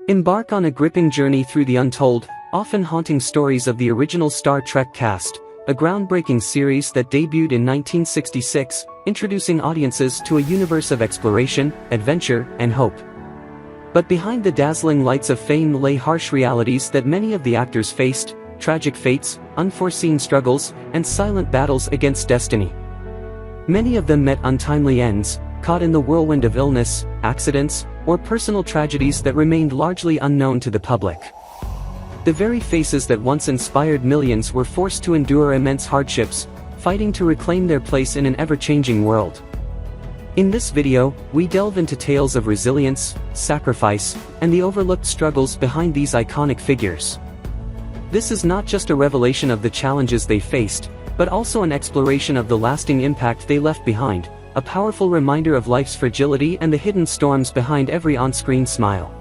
Embark on a gripping journey through the untold, often haunting stories of the original Star Trek cast, a groundbreaking series that debuted in 1966, introducing audiences to a universe of exploration, adventure, and hope. But behind the dazzling lights of fame lay harsh realities that many of the actors faced: tragic fates, unforeseen struggles, and silent battles against destiny. Many of them met untimely ends, caught in the whirlwind of illness, accidents, or personal tragedies that remained largely unknown to the public. The very faces that once inspired millions were forced to endure immense hardships, fighting to reclaim their place in an ever-changing world. In this video, we delve into tales of resilience, sacrifice, and the overlooked struggles behind these iconic figures. This is not just a revelation of the challenges they faced, but also an exploration of the lasting impact they left behind, a powerful reminder of life's fragility and the hidden storms behind every on-screen smile.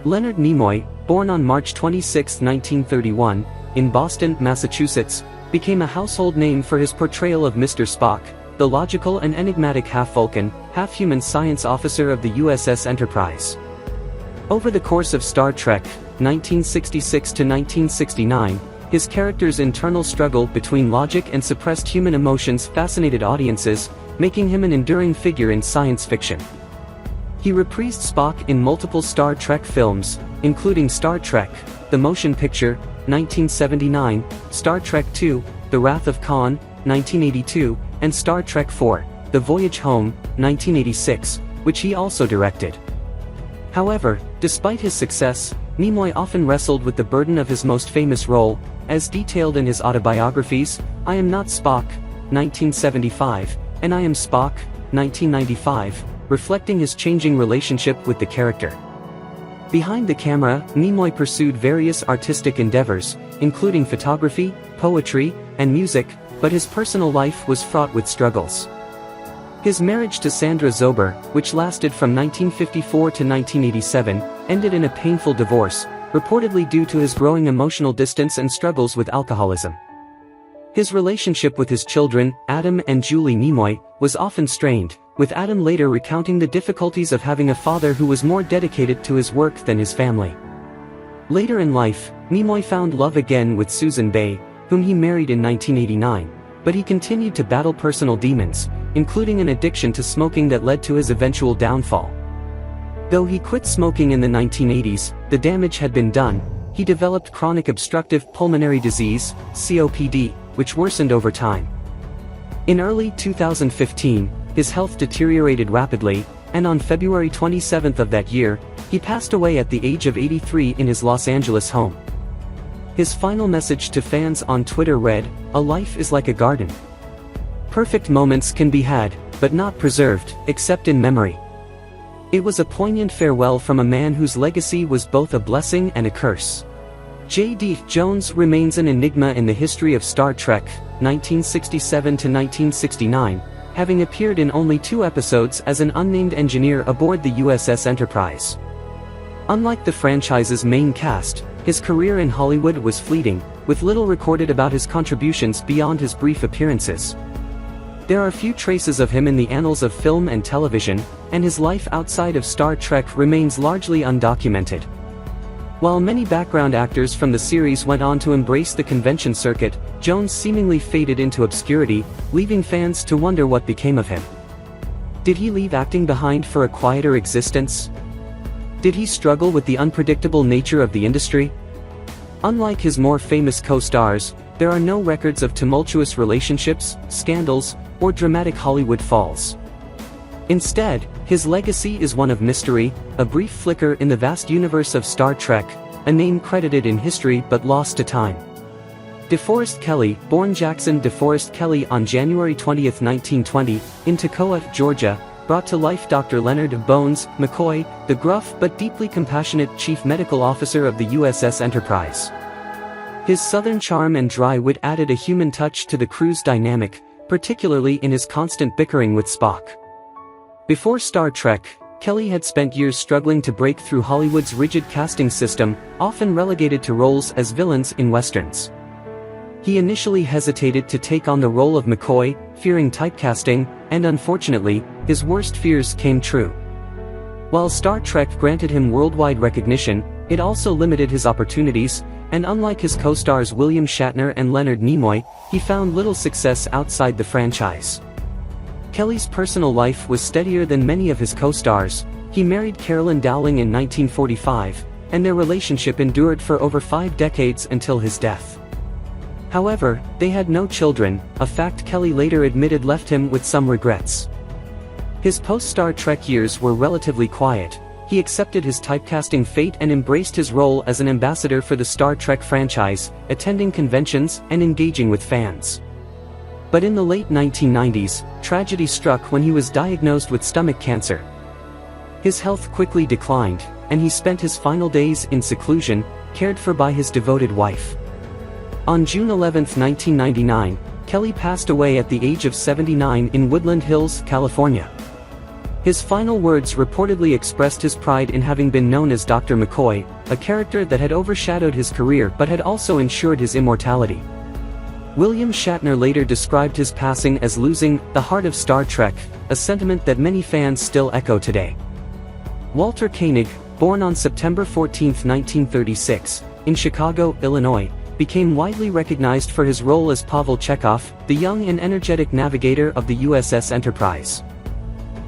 Leonard Nimoy, born on March 26, 1931, in Boston, Massachusetts, became a household name for his portrayal of Mr. Spock, the logical and enigmatic half-Vulcan, half-human science officer of the USS Enterprise. Over the course of Star Trek, 1966 to 1969, his character's internal struggle between logic and suppressed human emotions fascinated audiences, making him an enduring figure in science fiction. He reprised Spock in multiple Star Trek films, including Star Trek: The Motion Picture, 1979, Star Trek II: The Wrath of Khan, 1982, and Star Trek IV: The Voyage Home, 1986, which he also directed. However, despite his success, Nimoy often wrestled with the burden of his most famous role, as detailed in his autobiographies, I Am Not Spock, 1975, and I Am Spock, 1995, reflecting his changing relationship with the character. Behind the camera, Nimoy pursued various artistic endeavors, including photography, poetry, and music, but his personal life was fraught with struggles. His marriage to Sandra Zober, which lasted from 1954 to 1987, ended in a painful divorce, reportedly due to his growing emotional distance and struggles with alcoholism. His relationship with his children, Adam and Julie Nimoy, was often strained, with Adam later recounting the difficulties of having a father who was more dedicated to his work than his family. Later in life, Nimoy found love again with Susan Bay, whom he married in 1989, but he continued to battle personal demons, including an addiction to smoking that led to his eventual downfall. Though he quit smoking in the 1980s, the damage had been done. He developed chronic obstructive pulmonary disease, COPD, which worsened over time. In early 2015, his health deteriorated rapidly, and on February 27 of that year, he passed away at the age of 83 in his Los Angeles home. His final message to fans on Twitter read, "A life is like a garden. Perfect moments can be had, but not preserved, except in memory." It was a poignant farewell from a man whose legacy was both a blessing and a curse. J.D. Jones remains an enigma in the history of Star Trek, 1967 to 1969, having appeared in only 2 episodes as an unnamed engineer aboard the USS Enterprise. Unlike the franchise's main cast, his career in Hollywood was fleeting, with little recorded about his contributions beyond his brief appearances. There are few traces of him in the annals of film and television, and his life outside of Star Trek remains largely undocumented. While many background actors from the series went on to embrace the convention circuit, Jones seemingly faded into obscurity, leaving fans to wonder what became of him. Did he leave acting behind for a quieter existence? Did he struggle with the unpredictable nature of the industry? Unlike his more famous co-stars, there are no records of tumultuous relationships, scandals, or dramatic Hollywood falls. Instead, his legacy is one of mystery, a brief flicker in the vast universe of Star Trek, a name credited in history but lost to time. DeForest Kelley, born Jackson DeForest Kelley on January 20, 1920, in Takei, Georgia, brought to life Dr. Leonard "Bones" McCoy, the gruff but deeply compassionate chief medical officer of the USS Enterprise. His southern charm and dry wit added a human touch to the crew's dynamic, particularly in his constant bickering with Spock. Before Star Trek, Kelley had spent years struggling to break through Hollywood's rigid casting system, often relegated to roles as villains in westerns. He initially hesitated to take on the role of McCoy, fearing typecasting, and unfortunately, his worst fears came true. While Star Trek granted him worldwide recognition, it also limited his opportunities, and unlike his co-stars William Shatner and Leonard Nimoy, he found little success outside the franchise. Kelley's personal life was steadier than many of his co-stars. He married Carolyn Dowling in 1945, and their relationship endured for over 5 decades until his death. However, they had no children, a fact Kelley later admitted left him with some regrets. His post-Star Trek years were relatively quiet. He accepted his typecasting fate and embraced his role as an ambassador for the Star Trek franchise, attending conventions and engaging with fans. But in the late 1990s, tragedy struck when he was diagnosed with stomach cancer. His health quickly declined, and he spent his final days in seclusion, cared for by his devoted wife. On June 11, 1999, Kelley passed away at the age of 79 in Woodland Hills, California. His final words reportedly expressed his pride in having been known as Dr. McCoy, a character that had overshadowed his career but had also ensured his immortality. William Shatner later described his passing as losing the heart of Star Trek, a sentiment that many fans still echo today. Walter Koenig, born on September 14, 1936, in Chicago, Illinois, became widely recognized for his role as Pavel Chekhov, the young and energetic navigator of the USS Enterprise.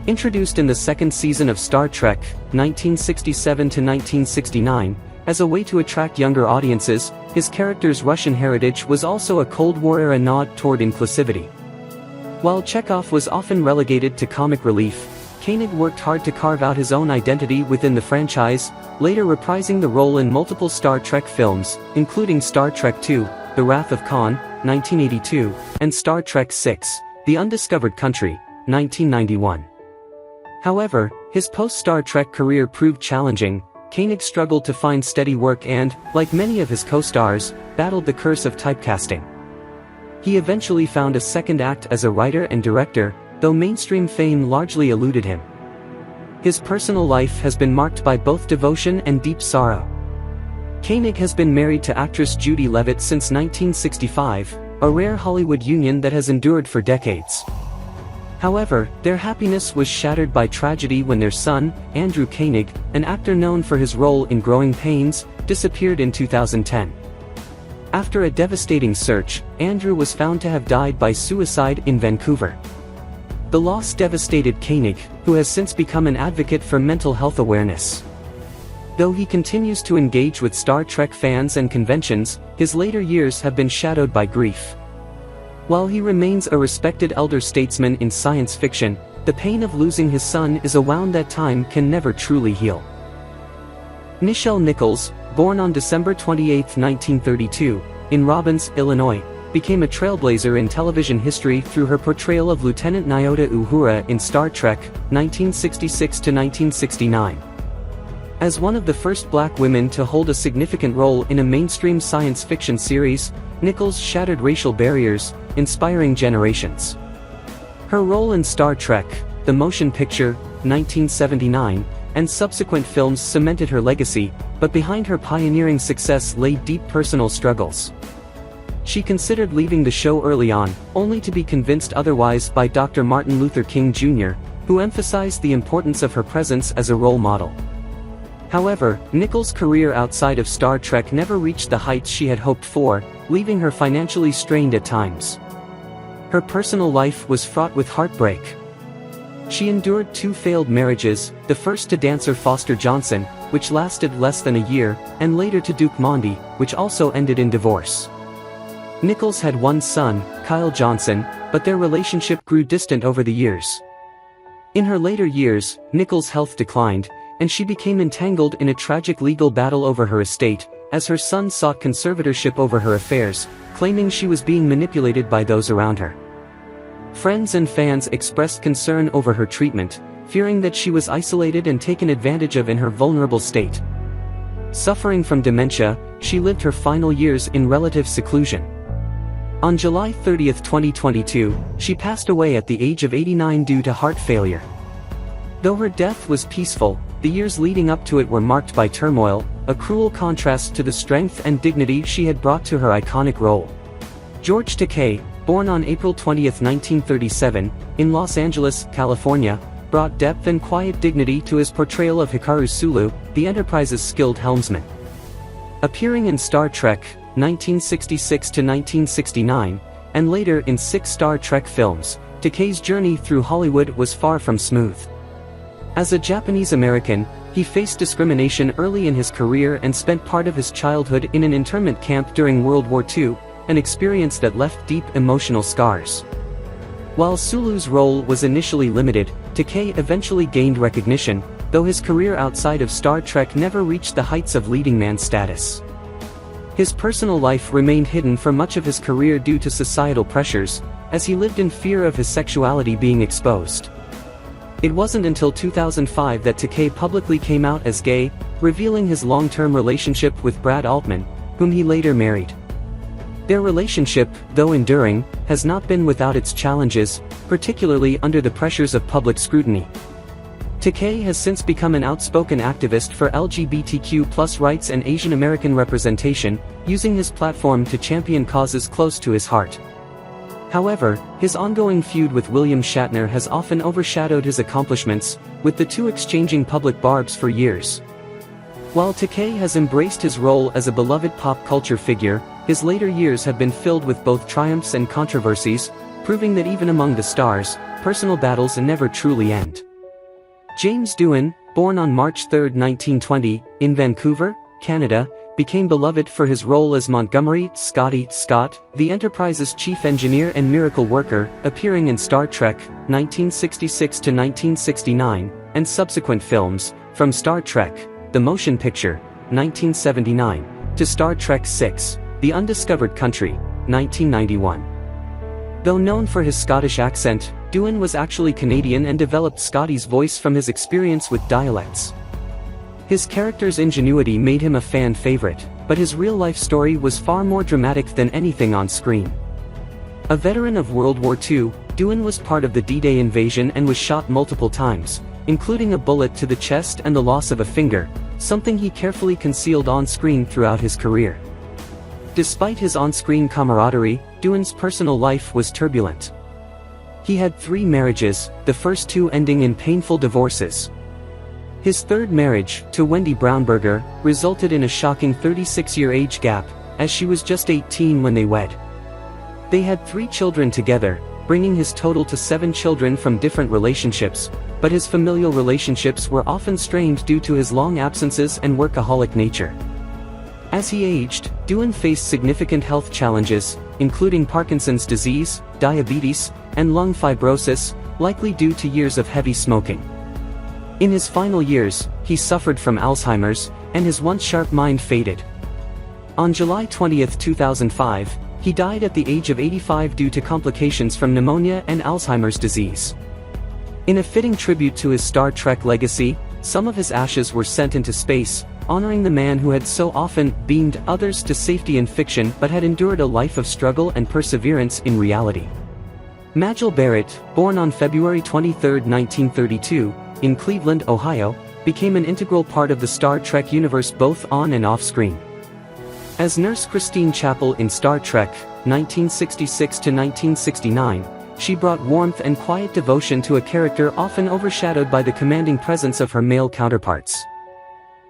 Introduced in the second season of Star Trek, 1967–1969, as a way to attract younger audiences, his character's Russian heritage was also a Cold War-era nod toward inclusivity. While Chekhov was often relegated to comic relief, Koenig worked hard to carve out his own identity within the franchise, later reprising the role in multiple Star Trek films, including Star Trek II, The Wrath of Khan, 1982, and Star Trek VI, The Undiscovered Country, 1991. However, his post-Star Trek career proved challenging. Koenig struggled to find steady work and, like many of his co-stars, battled the curse of typecasting. He eventually found a second act as a writer and director, though mainstream fame largely eluded him. His personal life has been marked by both devotion and deep sorrow. Koenig has been married to actress Judy Leavitt since 1965, a rare Hollywood union that has endured for decades. However, their happiness was shattered by tragedy when their son, Andrew Koenig, an actor known for his role in Growing Pains, disappeared in 2010. After a devastating search, Andrew was found to have died by suicide in Vancouver. The loss devastated Koenig, who has since become an advocate for mental health awareness. Though he continues to engage with Star Trek fans and conventions, his later years have been shadowed by grief. While he remains a respected elder statesman in science fiction, the pain of losing his son is a wound that time can never truly heal. Nichelle Nichols, born on December 28, 1932, in Robbins, Illinois, became a trailblazer in television history through her portrayal of Lieutenant Nyota Uhura in Star Trek, 1966–1969. As one of the first black women to hold a significant role in a mainstream science fiction series, Nichols shattered racial barriers, inspiring generations. Her role in Star Trek, the motion picture, 1979, and subsequent films cemented her legacy, but behind her pioneering success lay deep personal struggles. She considered leaving the show early on, only to be convinced otherwise by Dr. Martin Luther King Jr., who emphasized the importance of her presence as a role model. However, Nichols' career outside of Star Trek never reached the heights she had hoped for, leaving her financially strained at times. Her personal life was fraught with heartbreak. She endured 2 failed marriages, the first to dancer Foster Johnson, which lasted less than a year, and later to Duke Mondi, which also ended in divorce. Nichols had 1 son, Kyle Johnson, but their relationship grew distant over the years. In her later years, Nichols' health declined, and she became entangled in a tragic legal battle over her estate, as her son sought conservatorship over her affairs, claiming she was being manipulated by those around her. Friends and fans expressed concern over her treatment, fearing that she was isolated and taken advantage of in her vulnerable state. Suffering from dementia, she lived her final years in relative seclusion. On July 30, 2022, she passed away at the age of 89 due to heart failure. Though her death was peaceful, the years leading up to it were marked by turmoil, a cruel contrast to the strength and dignity she had brought to her iconic role. George Takei, born on April 20, 1937, in Los Angeles, California, brought depth and quiet dignity to his portrayal of Hikaru Sulu, the Enterprise's skilled helmsman. Appearing in Star Trek, 1966–1969, and later in 6 Star Trek films, Takei's journey through Hollywood was far from smooth. As a Japanese American, he faced discrimination early in his career and spent part of his childhood in an internment camp during World War II, an experience that left deep emotional scars. While Sulu's role was initially limited, Takei eventually gained recognition, though his career outside of Star Trek never reached the heights of leading man status. His personal life remained hidden for much of his career due to societal pressures, as he lived in fear of his sexuality being exposed. It wasn't until 2005 that Takei publicly came out as gay, revealing his long-term relationship with Brad Altman, whom he later married. Their relationship, though enduring, has not been without its challenges, particularly under the pressures of public scrutiny. Takei has since become an outspoken activist for LGBTQ+ rights and Asian American representation, using his platform to champion causes close to his heart. However, his ongoing feud with William Shatner has often overshadowed his accomplishments, with the two exchanging public barbs for years. While Takei has embraced his role as a beloved pop culture figure, his later years have been filled with both triumphs and controversies, proving that even among the stars, personal battles never truly end. James Doohan, born on March 3, 1920, in Vancouver, Canada, became beloved for his role as Montgomery "Scotty" Scott, the Enterprise's chief engineer and miracle worker, appearing in Star Trek, 1966–1969, and subsequent films, from Star Trek, the motion picture, 1979, to Star Trek VI, The Undiscovered Country, 1991. Though known for his Scottish accent, Doohan was actually Canadian and developed Scotty's voice from his experience with dialects. His character's ingenuity made him a fan favorite, but his real-life story was far more dramatic than anything on screen. A veteran of World War II, Doohan was part of the D-Day invasion and was shot multiple times, including a bullet to the chest and the loss of a finger, something he carefully concealed on-screen throughout his career. Despite his on-screen camaraderie, Doohan's personal life was turbulent. He had 3 marriages, the first 2 ending in painful divorces. His third marriage, to Wendy Brownberger, resulted in a shocking 36-year age gap, as she was just 18 when they wed. They had 3 children together, bringing his total to 7 children from different relationships, but his familial relationships were often strained due to his long absences and workaholic nature. As he aged, Doohan faced significant health challenges, including Parkinson's disease, diabetes, and lung fibrosis, likely due to years of heavy smoking. In his final years, he suffered from Alzheimer's, and his once sharp mind faded. On July 20, 2005, he died at the age of 85 due to complications from pneumonia and Alzheimer's disease. In a fitting tribute to his Star Trek legacy, some of his ashes were sent into space, honoring the man who had so often beamed others to safety in fiction but had endured a life of struggle and perseverance in reality. Majel Barrett, born on February 23, 1932, in Cleveland, Ohio, became an integral part of the Star Trek universe both on and off-screen. As Nurse Christine Chapel in Star Trek, 1966–1969, she brought warmth and quiet devotion to a character often overshadowed by the commanding presence of her male counterparts.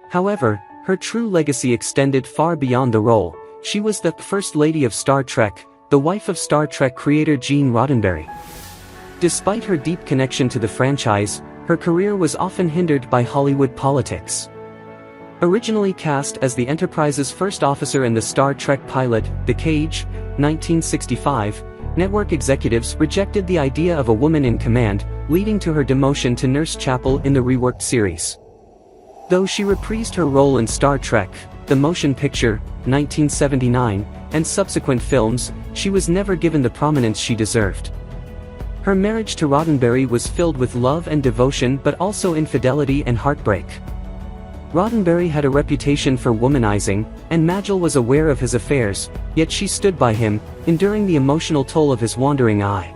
However, her true legacy extended far beyond the role. She was the First Lady of Star Trek, the wife of Star Trek creator Gene Roddenberry. Despite her deep connection to the franchise, her career was often hindered by Hollywood politics. Originally cast as the Enterprise's first officer in the Star Trek pilot, The Cage, 1965, network executives rejected the idea of a woman in command, leading to her demotion to Nurse Chapel in the reworked series. Though she reprised her role in Star Trek, the motion picture, 1979, and subsequent films, she was never given the prominence she deserved. Her marriage to Roddenberry was filled with love and devotion but also infidelity and heartbreak. Roddenberry had a reputation for womanizing, and Majel was aware of his affairs, yet she stood by him, enduring the emotional toll of his wandering eye.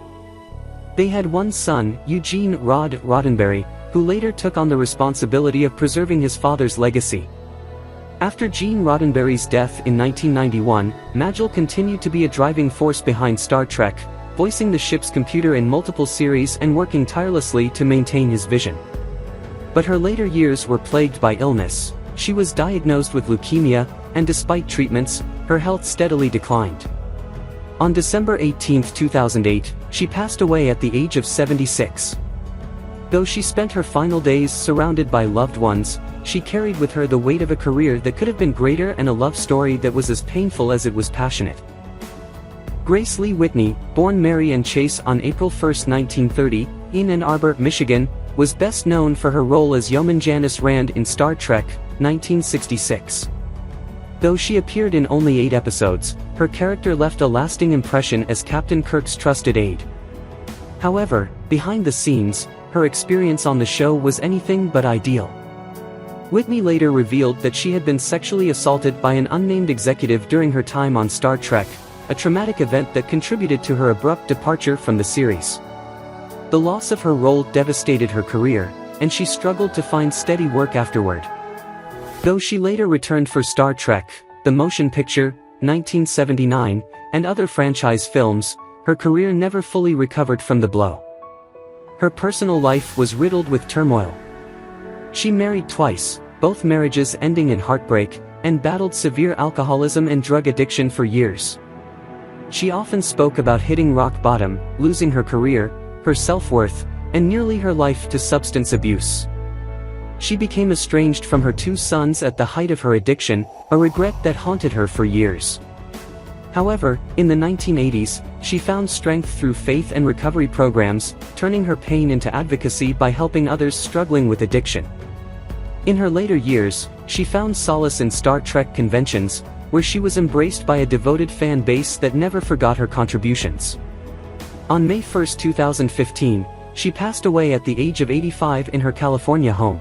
They had one son, Eugene Roddenberry, who later took on the responsibility of preserving his father's legacy. After Gene Roddenberry's death in 1991, Majel continued to be a driving force behind Star Trek, voicing the ship's computer in multiple series and working tirelessly to maintain his vision. But her later years were plagued by illness. She was diagnosed with leukemia, and despite treatments, her health steadily declined. On December 18, 2008, she passed away at the age of 76. Though she spent her final days surrounded by loved ones, she carried with her the weight of a career that could have been greater and a love story that was as painful as it was passionate. Grace Lee Whitney, born Mary and Chase on April 1, 1930, in Ann Arbor, Michigan, was best known for her role as Yeoman Janice Rand in Star Trek, 1966. Though she appeared in only 8 episodes, her character left a lasting impression as Captain Kirk's trusted aide. However, behind the scenes, her experience on the show was anything but ideal. Whitney later revealed that she had been sexually assaulted by an unnamed executive during her time on Star Trek, a traumatic event that contributed to her abrupt departure from the series. The loss of her role devastated her career, and she struggled to find steady work afterward. Though she later returned for Star Trek, the motion picture, 1979, and other franchise films, her career never fully recovered from the blow. Her personal life was riddled with turmoil. She married twice, both marriages ending in heartbreak, and battled severe alcoholism and drug addiction for years. She often spoke about hitting rock bottom, losing her career, her self-worth, and nearly her life to substance abuse. She became estranged from her 2 sons at the height of her addiction, a regret that haunted her for years. However, in the 1980s, she found strength through faith and recovery programs, turning her pain into advocacy by helping others struggling with addiction. In her later years, she found solace in Star Trek conventions, where she was embraced by a devoted fan base that never forgot her contributions. On May 1, 2015, she passed away at the age of 85 in her California home.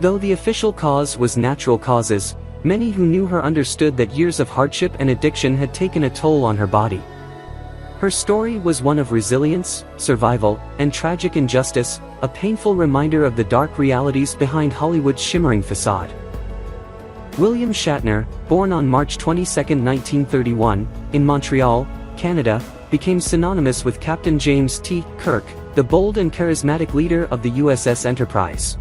Though the official cause was natural causes, many who knew her understood that years of hardship and addiction had taken a toll on her body. Her story was one of resilience, survival, and tragic injustice, a painful reminder of the dark realities behind Hollywood's shimmering facade. William Shatner, born on March 22, 1931, in Montreal, Canada, became synonymous with Captain James T. Kirk, the bold and charismatic leader of the USS Enterprise.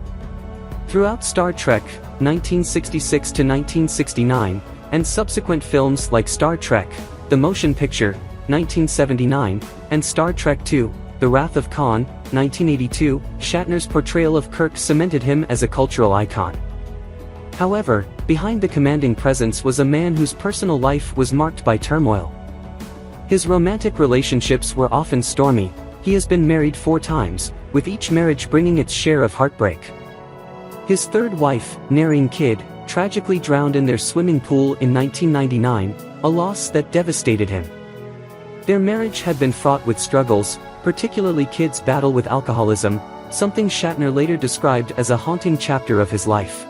Throughout Star Trek, 1966 to 1969, and subsequent films like Star Trek, the motion picture, 1979, and Star Trek II, The Wrath of Khan, 1982, Shatner's portrayal of Kirk cemented him as a cultural icon. However, behind the commanding presence was a man whose personal life was marked by turmoil. His romantic relationships were often stormy. He has been married 4 times, with each marriage bringing its share of heartbreak. His third wife, Nerine Kidd, tragically drowned in their swimming pool in 1999, a loss that devastated him. Their marriage had been fraught with struggles, particularly Kidd's battle with alcoholism, something Shatner later described as a haunting chapter of his life.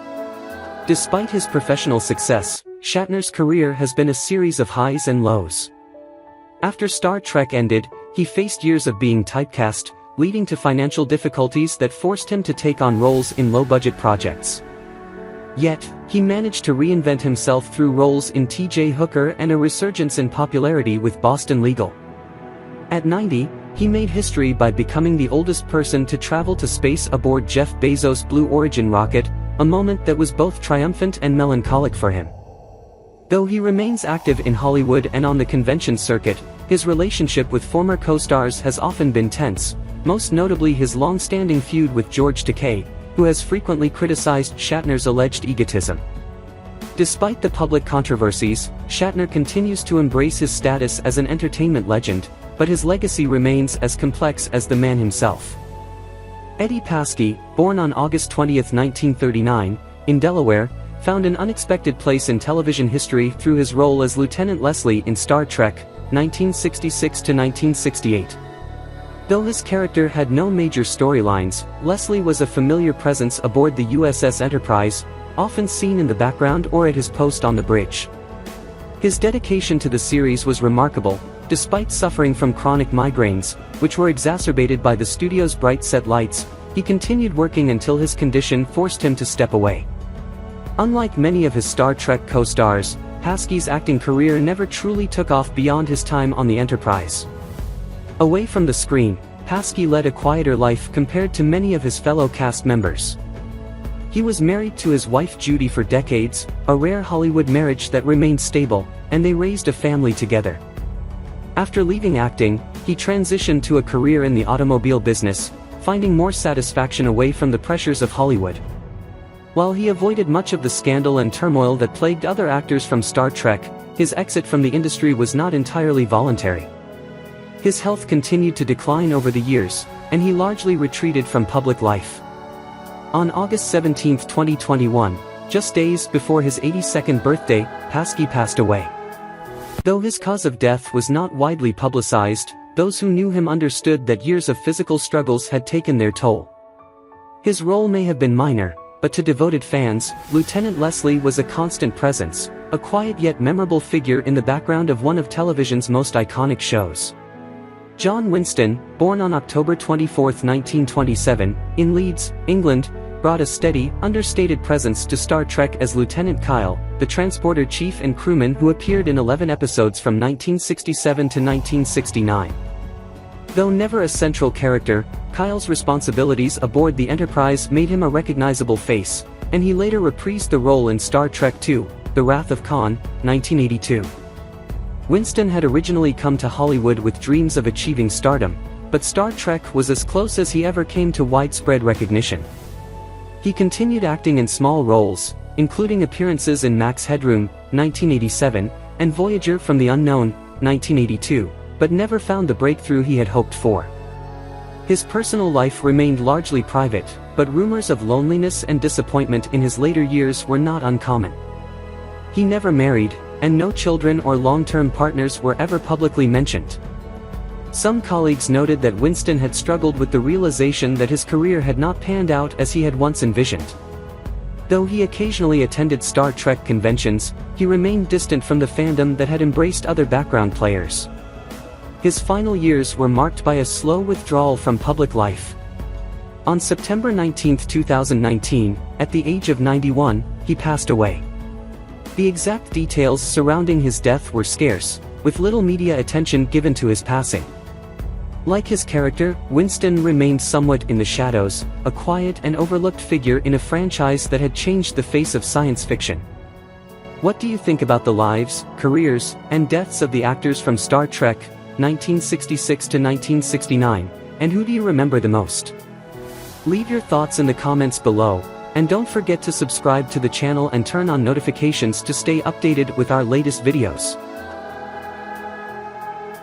Despite his professional success, Shatner's career has been a series of highs and lows. After Star Trek ended, he faced years of being typecast, leading to financial difficulties that forced him to take on roles in low-budget projects. Yet, he managed to reinvent himself through roles in T.J. Hooker and a resurgence in popularity with Boston Legal. At 90, he made history by becoming the oldest person to travel to space aboard Jeff Bezos' Blue Origin rocket, a moment that was both triumphant and melancholic for him. Though he remains active in Hollywood and on the convention circuit, his relationship with former co-stars has often been tense, most notably his long-standing feud with George Takei, who has frequently criticized Shatner's alleged egotism. Despite the public controversies, Shatner continues to embrace his status as an entertainment legend, but his legacy remains as complex as the man himself. Eddie Paskey, born on August 20, 1939, in Delaware, found an unexpected place in television history through his role as Lieutenant Leslie in Star Trek, 1966 to 1968. Though his character had no major storylines, Leslie was a familiar presence aboard the USS Enterprise, often seen in the background or at his post on the bridge. His dedication to the series was remarkable, despite suffering from chronic migraines, which were exacerbated by the studio's bright set lights. He continued working until his condition forced him to step away. Unlike many of his Star Trek co-stars, Paskey's acting career never truly took off beyond his time on the Enterprise. Away from the screen, Paskey led a quieter life compared to many of his fellow cast members. He was married to his wife Judy for decades, a rare Hollywood marriage that remained stable, and they raised a family together. After leaving acting, he transitioned to a career in the automobile business, finding more satisfaction away from the pressures of Hollywood. While he avoided much of the scandal and turmoil that plagued other actors from Star Trek, his exit from the industry was not entirely voluntary. His health continued to decline over the years, and he largely retreated from public life. On August 17, 2021, just days before his 82nd birthday, Paskey passed away. Though his cause of death was not widely publicized, those who knew him understood that years of physical struggles had taken their toll. His role may have been minor, but to devoted fans, Lieutenant Leslie was a constant presence, a quiet yet memorable figure in the background of one of television's most iconic shows. John Winston, born on October 24, 1927, in Leeds, England, brought a steady, understated presence to Star Trek as Lieutenant Kyle, the transporter chief and crewman who appeared in 11 episodes from 1967 to 1969. Though never a central character, Kyle's responsibilities aboard the Enterprise made him a recognizable face, and he later reprised the role in Star Trek II: The Wrath of Khan, 1982. Winston had originally come to Hollywood with dreams of achieving stardom, but Star Trek was as close as he ever came to widespread recognition. He continued acting in small roles, including appearances in Max Headroom, 1987, and Voyager from the Unknown, 1982, but never found the breakthrough he had hoped for. His personal life remained largely private, but rumors of loneliness and disappointment in his later years were not uncommon. He never married, and no children or long-term partners were ever publicly mentioned. Some colleagues noted that Winston had struggled with the realization that his career had not panned out as he had once envisioned. Though he occasionally attended Star Trek conventions, he remained distant from the fandom that had embraced other background players. His final years were marked by a slow withdrawal from public life. On September 19, 2019, at the age of 91, he passed away. The exact details surrounding his death were scarce, with little media attention given to his passing. Like his character, Winston remained somewhat in the shadows, a quiet and overlooked figure in a franchise that had changed the face of science fiction. What do you think about the lives, careers, and deaths of the actors from Star Trek, 1966 to 1969, and who do you remember the most? Leave your thoughts in the comments below, and don't forget to subscribe to the channel and turn on notifications to stay updated with our latest videos.